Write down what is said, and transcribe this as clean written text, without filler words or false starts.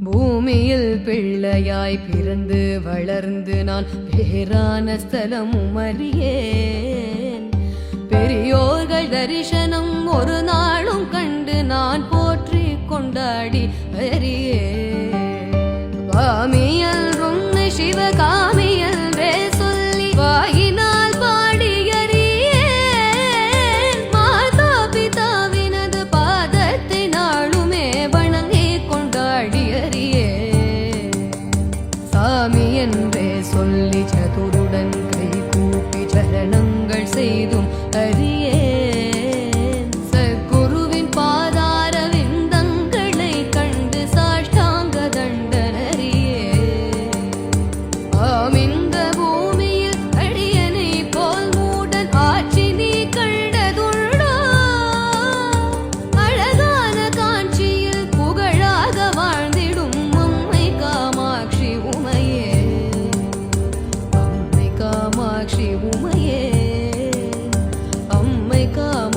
பூமியில் பிள்ளையாய் பிறந்து வளர்ந்து நான் பேரான ஸ்தலமும் அறியேன். பெரியோர்கள் தரிசனம் ஒரு நாளும் கண்டு நான் போற்றி கொண்டாடி அறியேன். காமியல் உன்னை சிவகாமியல் ரே சொல்லி வாயினால் பாடி அறியேன். மாதா பிதாவினது பாதத்தை நாளுமே வணங்கி கொண்டாடி அறியேன். சாமி என்றே சொல்லி சதுருடன் கை கூப்பி சரணங்கள் செய்தும் அறியேன். சத்குருவின் பாதார விந்தங்களை கண்டு சாஷ்டாங்க தண்டனறியேன். இந்த பூமியில் அடியனை போல் மூடன் ஆட்சி நீ கண்டதுள்ளோ? அழகான காஞ்சியில் புகழாக வாழ்ந்திடும் அம்மை காமாட்சி உமையே, அம்மை காமாட்சி உமையே, அம்மை காமாட்சி